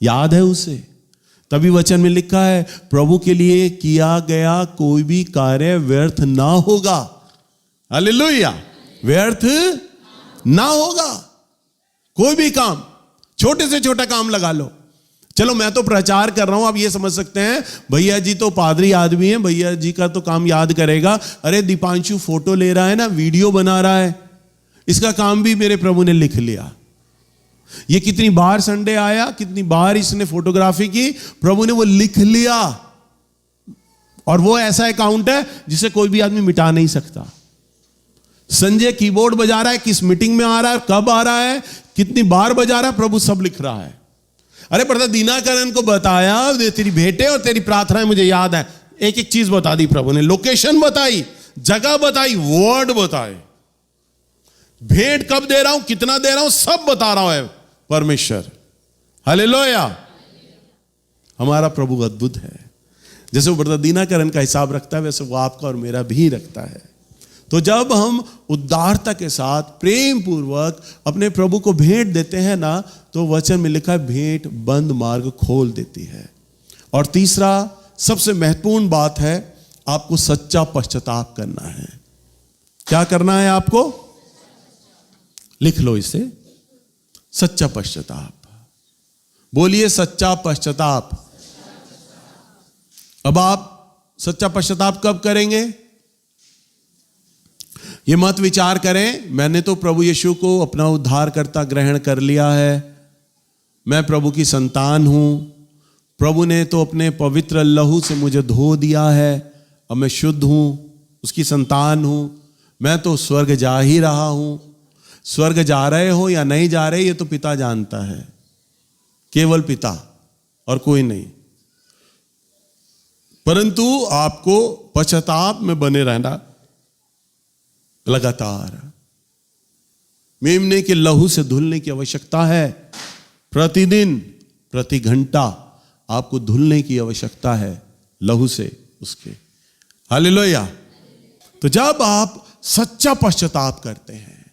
याद है उसे। तभी वचन में लिखा है, प्रभु के लिए किया गया कोई भी कार्य व्यर्थ ना होगा। हालेलुया। व्यर्थ ना होगा। कोई भी काम, छोटे से छोटा काम लगा लो। चलो मैं तो प्रचार कर रहा हूं, आप ये समझ सकते हैं भैया जी तो पादरी आदमी है, भैया जी का तो काम याद करेगा। अरे दीपांशु फोटो ले रहा है ना, वीडियो बना रहा है, इसका काम भी मेरे प्रभु ने लिख लिया। ये कितनी बार संडे आया, कितनी बार इसने फोटोग्राफी की, प्रभु ने वो लिख लिया। और वो ऐसा अकाउंट है जिसे कोई भी आदमी मिटा नहीं सकता। संजय कीबोर्ड बजा रहा है, किस मीटिंग में आ रहा है, कब आ रहा है, कितनी बार बजा रहा है, प्रभु सब लिख रहा है। अरे ब्रदर दीनाकरण को बताया, तेरी भेंटें और तेरी प्रार्थनाएं मुझे याद है। एक एक चीज बता दी प्रभु ने, लोकेशन बताई, जगह बताई, वर्ड बताए, भेंट कब दे रहा हूं, कितना दे रहा हूं, सब बता रहा है परमेश्वर। हालेलुया। हमारा प्रभु अद्भुत है। जैसे वो ब्रदर दीनाकरण का हिसाब रखता है, वैसे वो आपका और मेरा भी रखता है। तो जब हम उदारता के साथ प्रेम पूर्वक अपने प्रभु को भेंट देते हैं ना, तो वचन में लिखा है भेंट बंद मार्ग खोल देती है। और तीसरा सबसे महत्वपूर्ण बात है, आपको सच्चा पश्चाताप करना है। क्या करना है आपको? लिख लो इसे, सच्चा पश्चाताप। बोलिए सच्चा पश्चाताप। अब आप सच्चा पश्चाताप कब करेंगे? ये मत विचार करें मैंने तो प्रभु यीशु को अपना उद्धारकर्ता ग्रहण कर लिया है, मैं प्रभु की संतान हूं, प्रभु ने तो अपने पवित्र लहू से मुझे धो दिया है, अब मैं शुद्ध हूं, उसकी संतान हूं, मैं तो स्वर्ग जा ही रहा हूं। स्वर्ग जा रहे हो या नहीं जा रहे ये तो पिता जानता है, केवल पिता और कोई नहीं। परंतु आपको पश्चाताप में बने रहना, लगातार मेमने के लहू से धुलने की आवश्यकता है। प्रतिदिन प्रति घंटा आपको धुलने की आवश्यकता है लहू से उसके। हालेलुया। तो जब आप सच्चा पश्चाताप करते हैं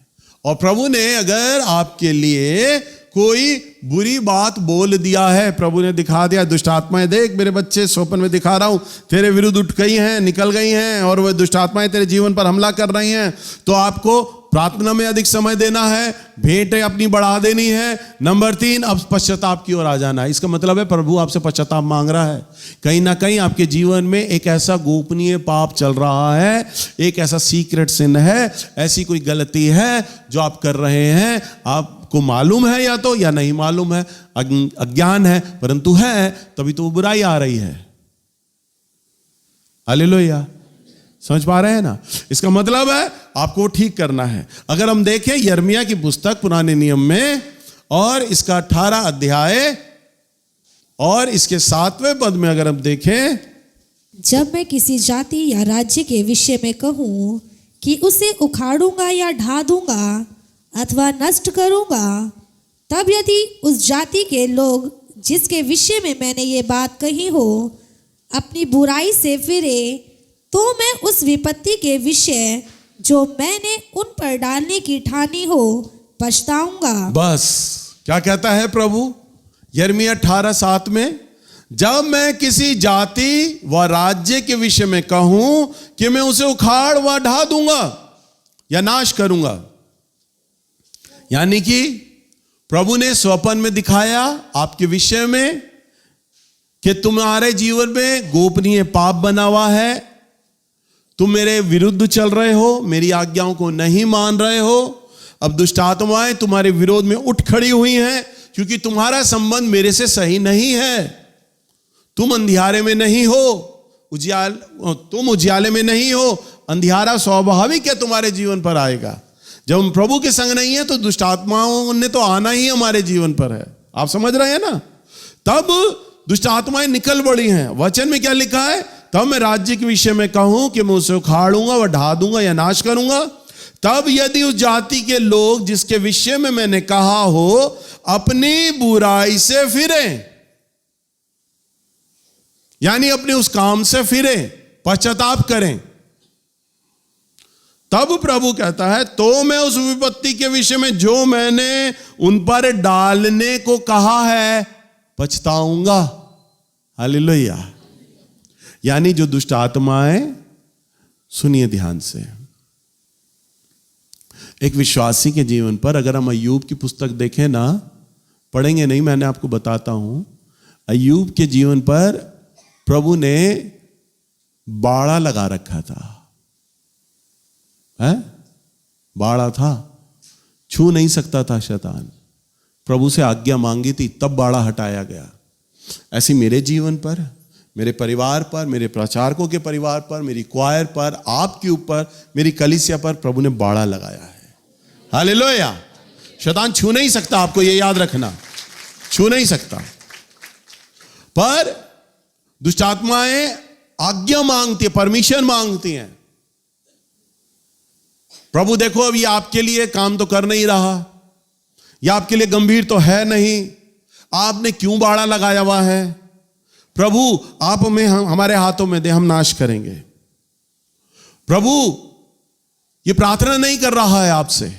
और प्रभु ने अगर आपके लिए कोई बुरी बात बोल दिया है, प्रभु ने दिखा दिया, दुष्ट आत्माएं देख मेरे बच्चे स्वप्न में दिखा रहा हूं तेरे विरुद्ध उठ गई हैं, निकल गई हैं और वह दुष्ट आत्माएं तेरे जीवन पर हमला कर रही हैं, तो आपको प्रार्थना में अधिक समय देना है, भेंटें अपनी बढ़ा देनी है। नंबर 3, अब पश्चाताप की ओर आ जाना है। इसका मतलब है प्रभु आपसे पश्चाताप मांग रहा है। कहीं ना कहीं आपके जीवन में एक ऐसा गोपनीय पाप चल रहा है, एक ऐसा सीक्रेट सिन है, ऐसी कोई गलती है जो आप कर रहे हैं, आपको मालूम है या नहीं मालूम है, अज्ञान है, परंतु है, तभी तो वो बुराई आ रही है। हालेलुया। समझ पा रहे हैं ना? इसका मतलब है आपको ठीक करना है। अगर हम देखें यिर्मयाह की पुस्तक पुराने नियम में और इसका 18 अध्याय और इसके 7वें पद में अगर हम देखें, जब मैं किसी जाति या राज्य के विषय में कहूं कि उसे उखाड़ूंगा या ढा दूंगा अथवा नष्ट करूंगा, तब यदि उस जाति के लोग जिसके विषय में मैंने ये बात कही हो अपनी बुराई से फिरे, तो मैं उस विपत्ति के विषय जो मैंने उन पर डालने की ठानी हो पछताऊंगा। बस क्या कहता है प्रभु यिर्मयाह 18:7 में, जब मैं किसी जाति व राज्य के विषय में कहूं कि मैं उसे उखाड़ व ढा दूंगा या नाश करूंगा, यानी कि प्रभु ने स्वप्न में दिखाया आपके विषय में कि तुम्हारे जीवन में गोपनीय पाप बना हुआ है, तुम मेरे विरुद्ध चल रहे हो, मेरी आज्ञाओं को नहीं मान रहे हो, अब दुष्ट आत्माएं तुम्हारे विरोध में उठ खड़ी हुई हैं क्योंकि तुम्हारा संबंध मेरे से सही नहीं है। तुम अंधियारे में नहीं हो, तुम उजियाले में नहीं हो, अंधियारा स्वाभाविक है तुम्हारे जीवन पर आएगा। जब हम प्रभु के संग नहीं है तो दुष्ट आत्माओं ने तो आना ही हमारे जीवन पर है। आप समझ रहे हैं ना? तब दुष्ट आत्माएं निकल पड़ी हैं। वचन में क्या लिखा है? तब मैं राज्य के विषय में कहूं कि मैं उसे उखाड़ूंगा व ढा दूंगा या नाश करूंगा, तब यदि उस जाति के लोग जिसके विषय में मैंने कहा हो अपनी बुराई से फिरें, यानी अपने उस काम से फिरें, पश्चाताप करें, तब प्रभु कहता है तो मैं उस विपत्ति के विषय में जो मैंने उन पर डालने को कहा है पछताऊंगा। हालेलुया। यानी जो दुष्ट आत्माएं, सुनिए ध्यान से, एक विश्वासी के जीवन पर अगर हम अय्यूब की पुस्तक देखें ना, पढ़ेंगे नहीं, मैंने आपको बताता हूं, अय्यूब के जीवन पर प्रभु ने बाड़ा लगा रखा था, है? बाड़ा था, छू नहीं सकता था शैतान, प्रभु से आज्ञा मांगी थी, तब बाड़ा हटाया गया। ऐसी मेरे जीवन पर, मेरे परिवार पर, मेरे प्रचारकों के परिवार पर, मेरी क्वायर पर, आपके ऊपर, मेरी कलीसिया पर प्रभु ने बाड़ा लगाया है। हालेलुया। शैतान छू नहीं सकता आपको, ये याद रखना, छू नहीं सकता। पर दुष्ट आत्माएं आज्ञा मांगती है, परमिशन मांगती हैं। प्रभु देखो, अब ये आपके लिए काम तो कर नहीं रहा, ये आपके लिए गंभीर तो है नहीं, आपने क्यों बाड़ा लगाया हुआ है? प्रभु आप हमें, हमारे हाथों में दे, हम नाश करेंगे। प्रभु ये प्रार्थना नहीं कर रहा है आपसे,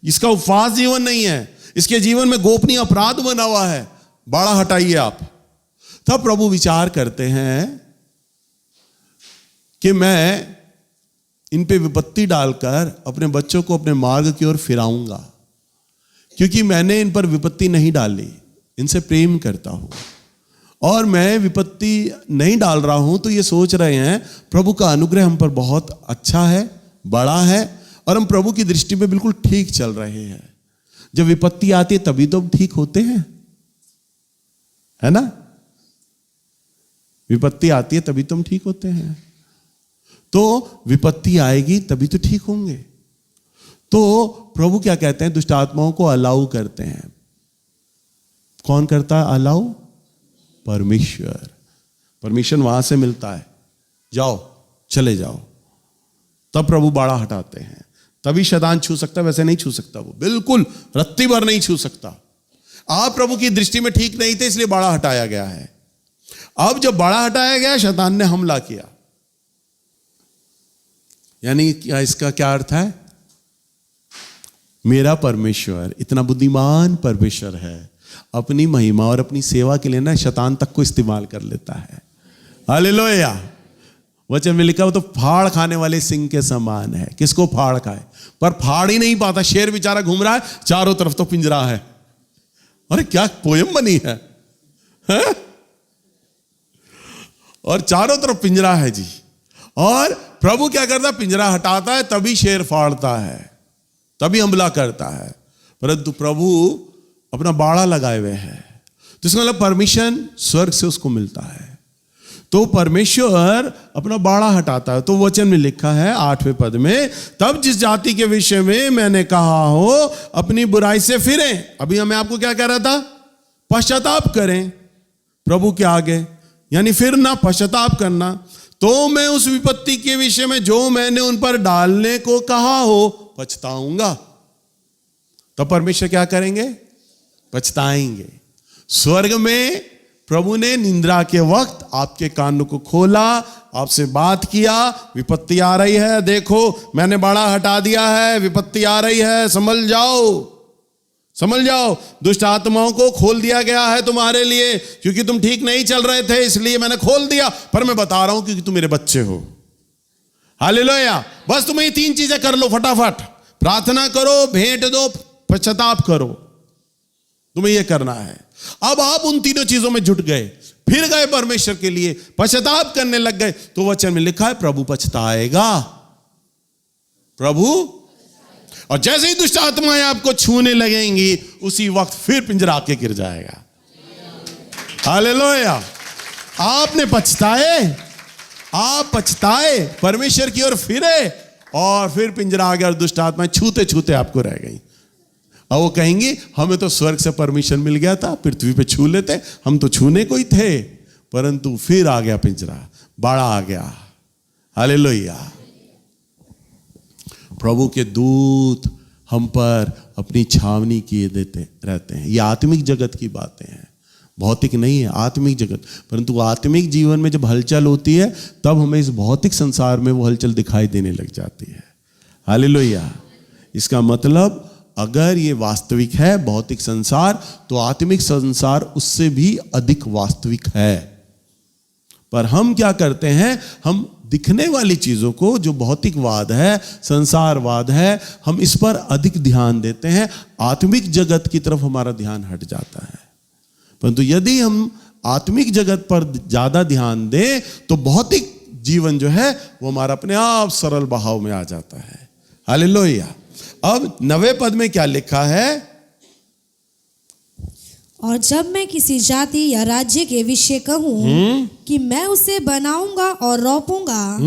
इसका उपवास जीवन नहीं है, इसके जीवन में गोपनीय अपराध बना हुआ है, बाड़ा हटाइए आप। तब प्रभु विचार करते हैं कि मैं इन पे विपत्ति डालकर अपने बच्चों को अपने मार्ग की ओर फिराऊंगा, क्योंकि मैंने इन पर विपत्ति नहीं डाली, इनसे प्रेम करता हूं, और मैं विपत्ति नहीं डाल रहा हूं तो ये सोच रहे हैं प्रभु का अनुग्रह हम पर बहुत अच्छा है, बड़ा है, और हम प्रभु की दृष्टि में बिल्कुल ठीक चल रहे हैं। जब विपत्ति आती है तभी तो हम ठीक होते हैं, है ना? विपत्ति आती है तभी तो हम ठीक होते हैं। तो विपत्ति आएगी तभी तो ठीक होंगे। तो प्रभु क्या कहते हैं? दुष्ट आत्माओं को अलाउ करते हैं। कौन करता है अलाउ? परमेश्वर। परमिशन वहां से मिलता है, जाओ, चले जाओ। तब प्रभु बाड़ा हटाते हैं, तभी शैतान छू सकता, वैसे नहीं छू सकता, वो बिल्कुल रत्ती भर नहीं छू सकता। आप प्रभु की दृष्टि में ठीक नहीं थे, इसलिए बाड़ा हटाया गया है। अब जब बाड़ा हटाया गया, शैतान ने हमला किया। यानी क्या, इसका क्या अर्थ है? मेरा परमेश्वर इतना बुद्धिमान परमेश्वर है, अपनी महिमा और अपनी सेवा के लिए ना शैतान तक को इस्तेमाल कर लेता है। हालेलुया। वचन में लिखा हो तो फाड़ खाने वाले सिंह के समान है। किसको फाड़ खाए? पर फाड़ ही नहीं पाता, शेर बेचारा घूम रहा है, चारों तरफ तो पिंजरा है। अरे क्या पोयम बनी है, है? और चारों तरफ पिंजरा है जी। और प्रभु क्या करता है? पिंजरा हटाता है, तभी शेर फाड़ता है, तभी हमला करता है। परंतु प्रभु अपना बाड़ा लगाए हुए हैं, तो इसका मतलब परमिशन स्वर्ग से उसको मिलता है। तो परमेश्वर अपना बाड़ा हटाता है। तो वचन में लिखा है 8वें पद में, तब जिस जाति के विषय में मैंने कहा हो अपनी बुराई से फिरें। अभी मैं आपको क्या कह रहा था? पश्चाताप करें प्रभु के आगे, यानी फिर ना पश्चाताप करना। तो मैं उस विपत्ति के विषय में जो मैंने उन पर डालने को कहा हो पछताऊंगा। तो परमेश्वर क्या करेंगे? पछताएंगे। स्वर्ग में प्रभु ने निंद्रा के वक्त आपके कानों को खोला, आपसे बात किया, विपत्ति आ रही है, देखो मैंने बाड़ा हटा दिया है, विपत्ति आ रही है, संभल जाओ, समझ जाओ। दुष्ट आत्माओं को खोल दिया गया है तुम्हारे लिए, क्योंकि तुम ठीक नहीं चल रहे थे, इसलिए मैंने खोल दिया। पर मैं बता रहा हूं क्योंकि तुम मेरे बच्चे हो। हालेलुया। बस तुम्हें ये 3 चीजें कर लो फटाफट, प्रार्थना करो, भेंट दो, पश्चाताप करो, तुम्हें यह करना है। अब आप उन तीनों चीजों में जुट गए, फिर गए परमेश्वर के लिए, पश्चाताप करने लग गए। तो वचन में लिखा है प्रभु पछताएगा, प्रभु। और जैसे ही दुष्ट आत्माएं आपको छूने लगेंगी, उसी वक्त फिर पिंजरा आके गिर जाएगा। हालेलुया। आपने पछताए, आप पछताए, परमेश्वर की ओर फिरे, और फिर पिंजरा आ गया और दुष्ट आत्माएं छूते छूते आपको रह गई। और वो कहेंगी हमें तो स्वर्ग से परमिशन मिल गया था, पृथ्वी पे छू लेते, हम तो छूने को ही थे, परंतु फिर आ गया पिंजरा, बाड़ा आ गया। हालेलुया। प्रभु के दूत हम पर अपनी छावनी किए देते रहते हैं। ये आत्मिक जगत की बातें हैं, भौतिक नहीं है, आत्मिक जगत। परंतु आत्मिक जीवन में जब हलचल होती है, तब हमें इस भौतिक संसार में वो हलचल दिखाई देने लग जाती है। हालेलुया। इसका मतलब अगर ये वास्तविक है भौतिक संसार, तो आत्मिक संसार उससे भी अधिक वास्तविक है। पर हम क्या करते हैं? हम दिखने वाली चीजों को, जो भौतिकवाद है, संसारवाद है, हम इस पर अधिक ध्यान देते हैं, आत्मिक जगत की तरफ हमारा ध्यान हट जाता है। परंतु यदि हम आत्मिक जगत पर ज्यादा ध्यान दें, तो भौतिक जीवन जो है वो हमारा अपने आप सरल बहाव में आ जाता है। हालेलुया। अब 9वें पद में क्या लिखा है? और जब मैं किसी जाति या राज्य के विषय कहूँ कि मैं उसे बनाऊंगा और रोपूंगा,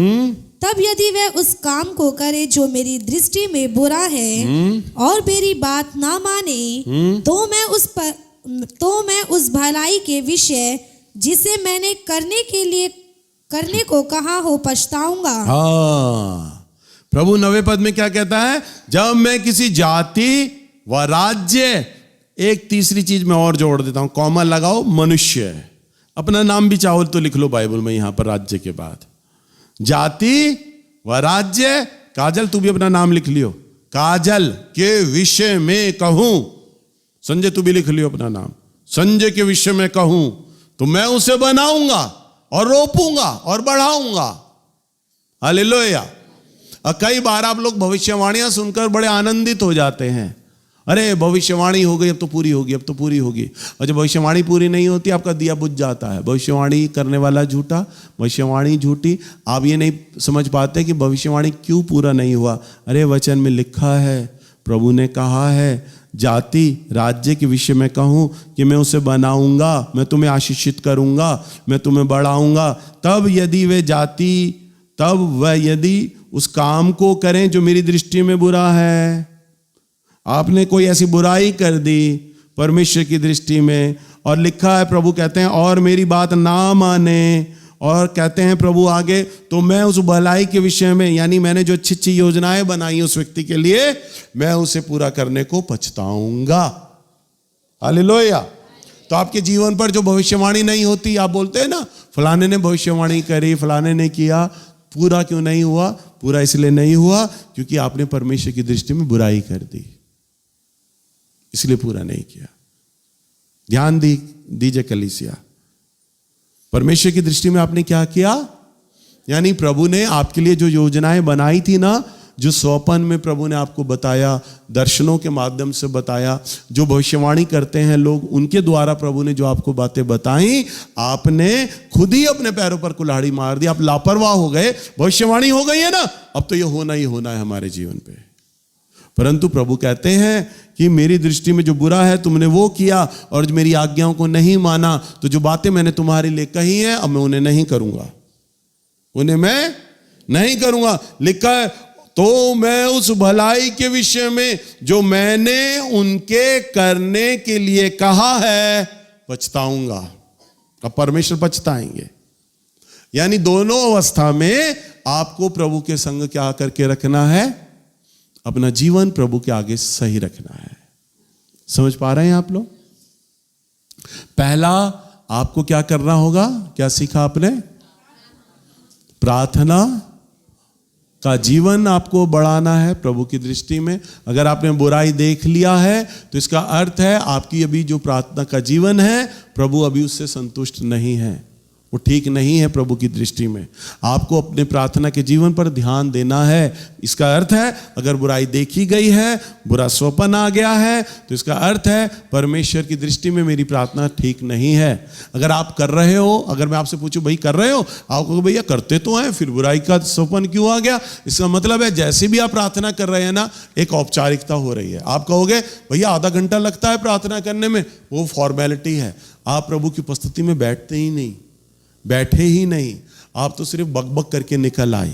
तब यदि वह उस काम को करे जो मेरी दृष्टि में बुरा है और मेरी बात ना माने, तो मैं उस भलाई के विषय जिसे मैंने करने को कहा हो पछताऊंगा। हाँ, प्रभु 9वें पद में क्या कहता है? जब मैं किसी जाति व राज्य, एक तीसरी चीज मैं और जोड़ देता हूं, कॉमा लगाओ, मनुष्य। अपना नाम भी चाहो तो लिख लो बाइबल में यहां पर राज्य के बाद। जाति व राज्य, काजल तू भी अपना नाम लिख लियो, काजल के विषय में कहूं। संजय तू भी लिख लियो अपना नाम, संजय के विषय में कहूं तो मैं उसे बनाऊंगा और रोपूंगा और बढ़ाऊंगा। हालेलुया। कई बार आप लोग भविष्यवाणियां सुनकर बड़े आनंदित हो जाते हैं, अरे भविष्यवाणी हो गई, अब तो पूरी होगी, अब तो पूरी होगी। और जब भविष्यवाणी पूरी नहीं होती, आपका दिया बुझ जाता है। भविष्यवाणी करने वाला झूठा, भविष्यवाणी झूठी। आप ये नहीं समझ पाते कि भविष्यवाणी क्यों पूरा नहीं हुआ। अरे वचन में लिखा है, प्रभु ने कहा है, जाति राज्य के विषय में कहूं कि मैं उसे बनाऊंगा, मैं तुम्हें आशीषित करूंगा, मैं तुम्हें बढ़ाऊंगा। तब वह यदि उस काम को करें जो मेरी दृष्टि में बुरा है। आपने कोई ऐसी बुराई कर दी परमेश्वर की दृष्टि में, और लिखा है, प्रभु कहते हैं, और मेरी बात ना माने, और कहते हैं प्रभु आगे, तो मैं उस भलाई के विषय में, यानी मैंने जो अच्छी अच्छी योजनाएं बनाई उस व्यक्ति के लिए, मैं उसे पूरा करने को पछताऊंगा। हालेलुया। तो आपके जीवन पर जो भविष्यवाणी नहीं होती, आप बोलते हैं ना, फलाने ने भविष्यवाणी करी, फलाने ने किया, पूरा क्यों नहीं हुआ? पूरा इसलिए नहीं हुआ क्योंकि आपने परमेश्वर की दृष्टि में बुराई कर दी, इसलिए पूरा नहीं किया। ध्यान दीजिए कलीसिया, परमेश्वर की दृष्टि में आपने क्या किया? यानी प्रभु ने आपके लिए जो योजनाएं बनाई थी ना, जो स्वप्न में प्रभु ने आपको बताया, दर्शनों के माध्यम से बताया, जो भविष्यवाणी करते हैं लोग, उनके द्वारा प्रभु ने जो आपको बातें बताई, आपने खुद ही अपने पैरों पर कुल्हाड़ी मार दी। आप लापरवाह हो गए, भविष्यवाणी हो गई है ना, अब तो ये होना ही होना है हमारे जीवन पे। परंतु प्रभु कहते हैं कि मेरी दृष्टि में जो बुरा है तुमने वो किया, और मेरी आज्ञाओं को नहीं माना, तो जो बातें मैंने तुम्हारे लिए कही हैं, अब मैं उन्हें नहीं करूंगा, उन्हें मैं नहीं करूंगा। लिखा है, तो मैं उस भलाई के विषय में जो मैंने उनके करने के लिए कहा है पछताऊंगा। अब परमेश्वर पछताएंगे। यानी दोनों अवस्था में आपको प्रभु के संग क्या करके रखना है? अपना जीवन प्रभु के आगे सही रखना है। समझ पा रहे हैं आप लोग? पहला आपको क्या करना होगा? क्या सीखा आपने? प्रार्थना का जीवन आपको बढ़ाना है प्रभु की दृष्टि में। अगर आपने बुराई देख लिया है तो इसका अर्थ है आपकी अभी जो प्रार्थना का जीवन है, प्रभु अभी उससे संतुष्ट नहीं है, वो ठीक नहीं है प्रभु की दृष्टि में। आपको अपने प्रार्थना के जीवन पर ध्यान देना है। इसका अर्थ है अगर बुराई देखी गई है, बुरा स्वप्न आ गया है, तो इसका अर्थ है परमेश्वर की दृष्टि में मेरी प्रार्थना ठीक नहीं है। अगर आप कर रहे हो, अगर मैं आपसे पूछूं भाई कर रहे हो, आप कहोगे भैया करते तो हैं, फिर बुराई का स्वप्न क्यों आ गया? इसका मतलब है जैसे भी आप प्रार्थना कर रहे हैं ना, एक औपचारिकता हो रही है। आप कहोगे भैया आधा घंटा लगता है प्रार्थना करने में, वो फॉर्मेलिटी है। आप प्रभु की उपस्थिति में बैठते ही नहीं, बैठे ही नहीं, आप तो सिर्फ बकबक करके निकल आए।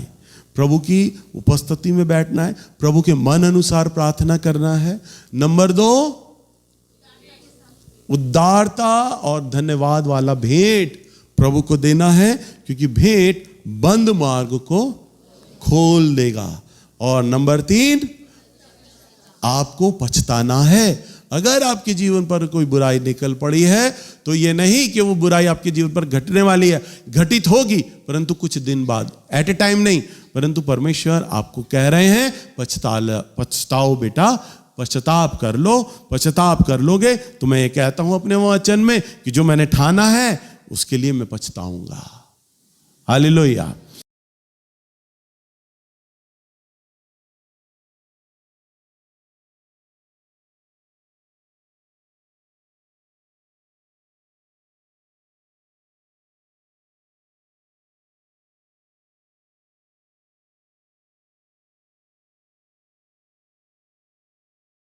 प्रभु की उपस्थिति में बैठना है, प्रभु के मन अनुसार प्रार्थना करना है। नंबर 2, उदारता और धन्यवाद वाला भेंट प्रभु को देना है, क्योंकि भेंट बंद मार्ग को खोल देगा। और नंबर 3, आपको पछताना है। अगर आपके जीवन पर कोई बुराई निकल पड़ी है तो ये नहीं कि वो बुराई आपके जीवन पर घटने वाली है, घटित होगी, परंतु कुछ दिन बाद, एट ए टाइम नहीं। परंतु परमेश्वर आपको कह रहे हैं पछताओ बेटा, पश्चाताप कर लो। पश्चाताप कर लोगे तो मैं ये कहता हूं अपने वचन में कि जो मैंने ठाना है उसके लिए मैं पछताऊंगा। हालेलुया।